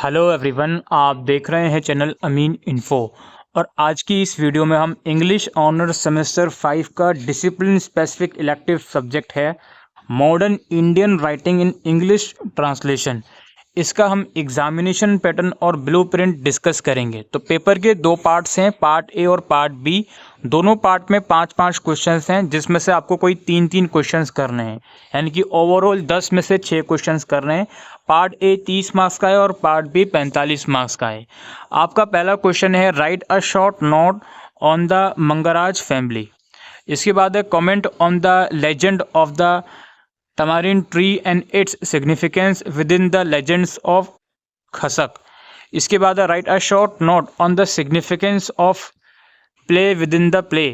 Hello everyone, आप देख रहे हैं चैनल अमीन इन्फो। और आज की इस वीडियो में हम इंग्लिश ऑनर सेमेस्टर 5 का डिसिप्लिन स्पेसिफिक इलेक्टिव सब्जेक्ट है modern Indian writing in English translation. इसका हम एग्जामिनेशन पैटर्न और ब्लूप्रिंट डिस्कस करेंगे। तो पेपर के दो पार्ट्स हैं, पार्ट ए और पार्ट बी। दोनों पार्ट में 5-5 क्वेश्चंस हैं, जिसमें से आपको कोई 3-3 क्वेश्चंस करने हैं, यानी कि ओवरऑल 10 में से 6 क्वेश्चंस करने हैं। पार्ट ए 30 मार्क्स का है और पार्ट बी 45 मार्क्स का है। आपका पहला क्वेश्चन है write a short note on the Mangraj family. इसके बाद है comment on the legend of the tamarind tree and its significance within the legends of Khasak. इसके बाद है write a short note on the significance of play within the play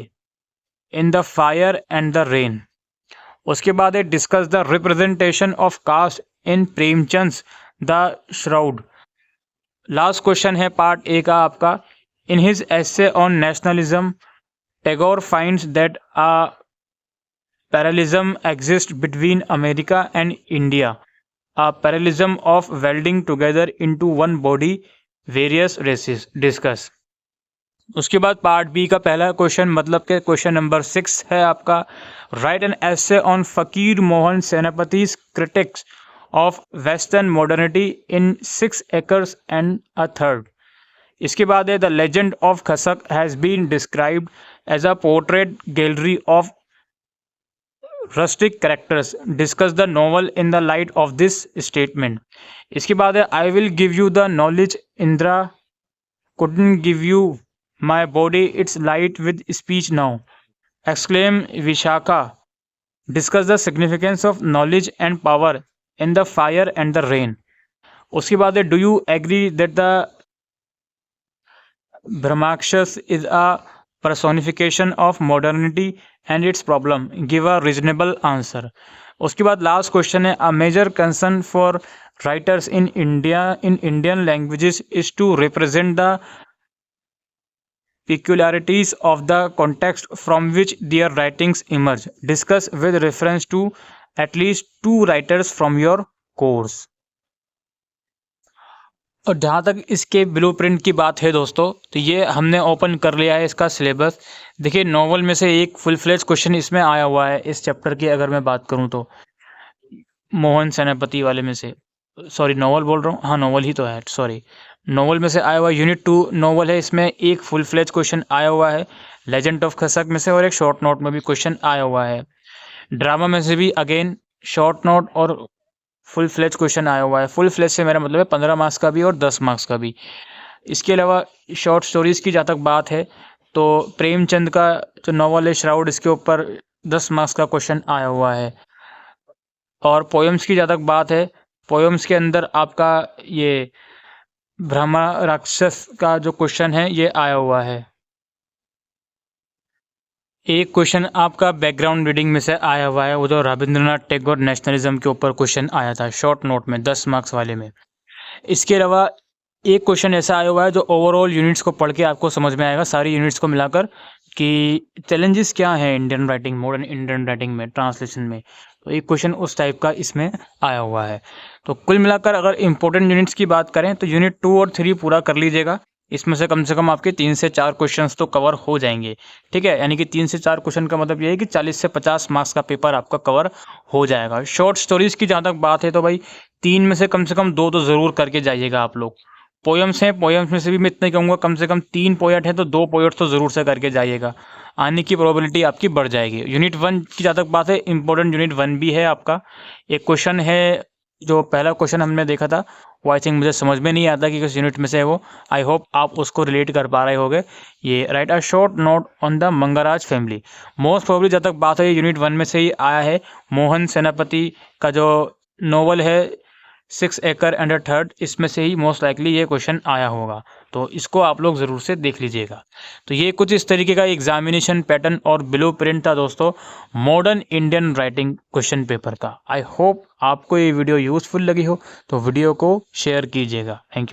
in the fire and the rain. उसके बाद है discuss the representation of caste in Premchand's the shroud. Last question है part A का आपका, in his essay on nationalism Tagore finds that a parallelism exists between America and India, a parallelism of welding together into one body various races discuss। उसके बाद part B का पहला question मतलब के question number 6 है आपका, राइट एन एसे ऑन फकीर Mohan सेनापति's critics of western modernity in 6 acres and a third। इसके बाद है the legend of Khasak has been described as a portrait gallery of rustic characters, discuss the novel in the light of this statement। इसके बाद है I will give you the knowledge Indra couldn't give you, my body its light with speech now, exclaim Vishaka, discuss the significance of knowledge and power in the fire and the rain। उसके बाद है do you agree that the Brahmakshas is a personification of modernity and its problem, give a reasonable answer। उसके बाद last question है, a major concern for writers in India in Indian languages is to represent the peculiarities of the context from which their writings emerge, discuss with reference to at least 2 writers from your course। और जहाँ तक इसके blueprint की बात है दोस्तों, तो ये हमने ओपन कर लिया है इसका सिलेबस। देखिए नॉवल में से एक फुल फ्लेज क्वेश्चन इसमें आया हुआ है इस चैप्टर की, अगर मैं बात करूँ तो मोहन सेनापति वाले में से, सॉरी नॉवल बोल रहा हूँ, हाँ नॉवल ही तो है, सॉरी नॉवल में से आया हुआ यूनिट 2 नॉवल है। इसमें एक फुल फ्लेज क्वेश्चन आया हुआ है लेजेंड ऑफ खसक में से, और एक शॉर्ट नोट में भी क्वेश्चन आया हुआ है। ड्रामा में से भी अगेन शॉर्ट नोट और फुल फ्लेज क्वेश्चन आया हुआ है। फुल फ्लेज से मेरा मतलब है 15 मार्क्स का भी और 10 मार्क्स का भी। इसके अलावा शॉर्ट स्टोरीज़ की जहाँ तक बात है तो प्रेमचंद का जो नॉवल है श्राउड, इसके ऊपर 10 मार्क्स का क्वेश्चन आया हुआ है। और पोएम्स की जहाँ तक बात है, पोएम्स के अंदर आपका ये ब्रह्मा राक्षस का जो क्वेश्चन है ये आया हुआ है। एक क्वेश्चन आपका बैकग्राउंड रीडिंग में से आया हुआ है, वो जो रविंद्रनाथ टैगोर नेशनलिज्म के ऊपर क्वेश्चन आया था शॉर्ट नोट में 10 मार्क्स वाले में। इसके अलावा एक क्वेश्चन ऐसा आया हुआ है जो ओवरऑल यूनिट्स को पढ़ के आपको समझ में आएगा, सारी यूनिट्स को मिलाकर, कि चैलेंजेस क्या हैं Indian writing, modern Indian writing में, ट्रांसलेशन में। तो एक क्वेश्चन उस टाइप का इसमें आया हुआ है। तो कुल मिलाकर अगर इंपॉर्टेंट यूनिट्स की बात करें तो यूनिट 2 और 3 पूरा कर लीजिएगा। इसमें से कम आपके 3 से 4 क्वेश्चंस तो कवर हो जाएंगे, ठीक है। यानी कि 3 से 4 क्वेश्चन का मतलब ये है कि 40 से 50 मार्क्स का पेपर आपका कवर हो जाएगा। शॉर्ट स्टोरीज़ की जहाँ तक बात है तो भाई 3 में से कम 2 तो ज़रूर करके जाइएगा आप लोग। पोएम्स हैं, पोएम्स में से भी मैं इतना ही कहूँगा, कम से कम 3 पोएट हैं तो 2 पोएट तो ज़रूर से करके जाइएगा, आने की प्रोबेबिलिटी आपकी बढ़ जाएगी। यूनिट 1 की जहाँ तक बात है, इंपॉर्टेंट यूनिट 1 भी है आपका। एक क्वेश्चन है जो पहला क्वेश्चन हमने देखा था, वो आई थिंक मुझे समझ में नहीं आता कि किस यूनिट में से है वो, आई होप आप उसको रिलेट कर पा रहे होगे। ये right a short note on the Mangraj family, most probably जब तक बात है यूनिट 1 में से ही आया है। मोहन सेनापति का जो नॉवल है 6 एकड़ एंड अ थर्ड, इसमें से ही मोस्ट लाइकली ये क्वेश्चन आया होगा, तो इसको आप लोग ज़रूर से देख लीजिएगा। तो ये कुछ इस तरीके का एग्जामिनेशन पैटर्न और ब्लूप्रिंट था दोस्तों modern Indian writing question paper का। आई होप आपको ये वीडियो यूज़फुल लगी हो, तो वीडियो को शेयर कीजिएगा। Thank you.